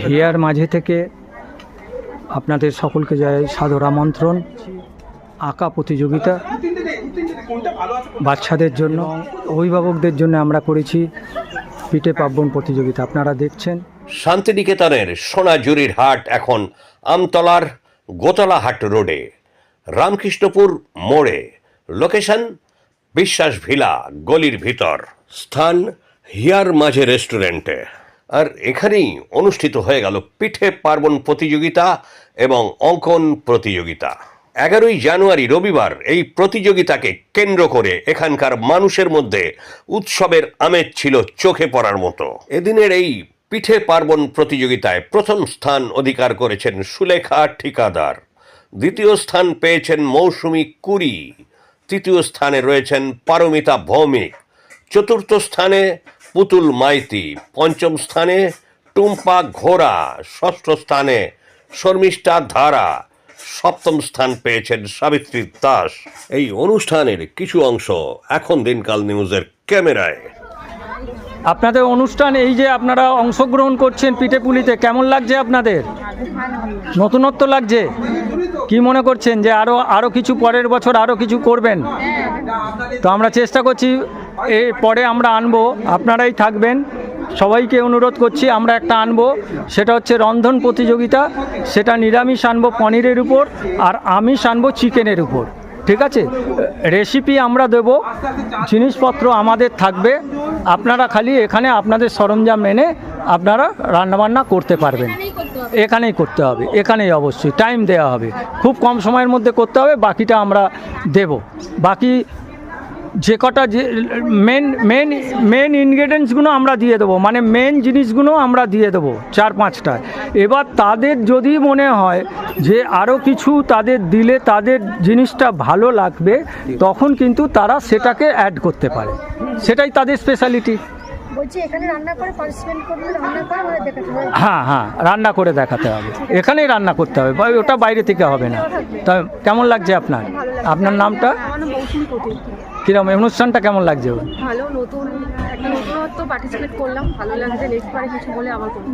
Here মাঝে থেকে আপনাদের সকলকে জানাই সাদর আমন্ত্রণ। আঁকা প্রতিযোগিতা বাচ্চাদের জন্য, অভিভাবকদের জন্য আমরা করেছি পিঠে পার্বণ প্রতিযোগিতা। আপনারা দেখছেন শান্তিনিকেতনের সোনাঝুরির হাট এখন আমতলার গোতলাহাট রোডে, রামকৃষ্ণপুর মোড়ে। লোকেশন বিশ্বাস ভিলা গলির ভিতর। স্থান হিয়ার মাঝে রেস্টুরেন্টে। আর এখানেই অনুষ্ঠিত হয়ে গেল পিঠে পার্বণ প্রতিযোগিতা এবং অঙ্কন প্রতিযোগিতা। 11ই জানুয়ারি রবিবার এই প্রতিযোগিতাকে কেন্দ্র করে এখানকার মানুষের মধ্যে উৎসবের আমেজ ছিল চোখে পড়ার মতো। এদিনের এই পিঠে পার্বণ প্রতিযোগিতায় প্রথম স্থান অধিকার করেছেন সুলেখা ঠিকাদার, দ্বিতীয় স্থান পেয়েছেন মৌসুমী কুরি, তৃতীয় স্থানে রয়েছেন পারমিতা ভৌমিক, চতুর্থ স্থানে পুতুল মাইতি, পঞ্চম স্থানে টুম্পা ঘোড়া, ষষ্ঠ স্থানে শর্মিষ্ঠা ধারা, সপ্তম স্থান পেয়েছেন সাবিত্রী দাস। এই অনুষ্ঠানের কিছু অংশ এখন দিনকাল নিউজের ক্যামেরায়। আপনাদের অনুষ্ঠান, এই যে আপনারা অংশগ্রহণ করছেন পিঠেপুলিতে, কেমন লাগছে আপনাদের? নতুনত্ব লাগছে? কি মনে করছেন যে আরও কিছু পরের বছর আরও কিছু করবেন? তো আমরা চেষ্টা করছি, এর পরে আমরা আনবো, আপনারাই থাকবেন। সবাইকে অনুরোধ করছি, আমরা একটা আনবো, সেটা হচ্ছে রন্ধন প্রতিযোগিতা। সেটা নিরামিষ আনবো পনিরের উপর, আর আমিষ আনবো চিকেনের উপর। ঠিক আছে? রেসিপি আমরা দেব, জিনিসপত্র আমাদের থাকবে। আপনারা খালি এখানে আপনাদের সরঞ্জাম এনে আপনারা রান্নাবান্না করতে পারবেন। এখানেই করতে হবে, এখানেই অবশ্যই টাইম দেওয়া হবে, খুব কম সময়ের মধ্যে করতে হবে। বাকিটা আমরা দেব। বাকি যে কটা যে মেন ইনগ্রেডিয়েন্টসগুলো আমরা দিয়ে দেবো, মানে মেন জিনিসগুলো আমরা দিয়ে দেবো 4-5টা। এবার তাদের যদি মনে হয় যে আরও কিছু তাদের দিলে তাদের জিনিসটা ভালো লাগবে, তখন কিন্তু তারা সেটাকে অ্যাড করতে পারে। সেটাই তাদের স্পেশালিটি। হ্যাঁ, রান্না করে দেখাতে হবে, এখানেই রান্না করতে হবে, ওটা বাইরে থেকে হবে না। তা কেমন লাগছে আপনার? আপনার নামটা কিরকম? অনুষ্ঠানটা কেমন লাগছে? ভালো, নতুন একটা নতুনত্ব পার্টিসিপেট করলাম, ভালো লাগছে। নেক্সট বারে কিছু বলে আবার করব।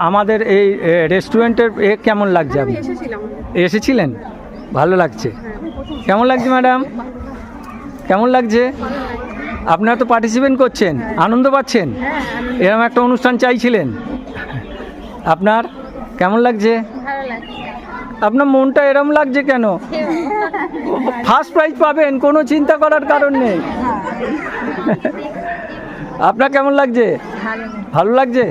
আমাদের এই রেস্টুরেন্টের কেমন লাগছে? আপনি এসেছিলেন? ভালো লাগছে? কেমন লাগছে ম্যাডাম? কেমন লাগছে? আপনারা তো পার্টিসিপেট করছেন, আনন্দ পাচ্ছেন, এরকম একটা অনুষ্ঠান চাইছিলেন। আপনার কেমন লাগছে? আপনার মনটা এরম লাগছে কেন? ফার্স্ট প্রাইজ পাবেন, কোনো চিন্তা করার কারণ নেই। আপনার কেমন লাগছে? ভালো লাগছে?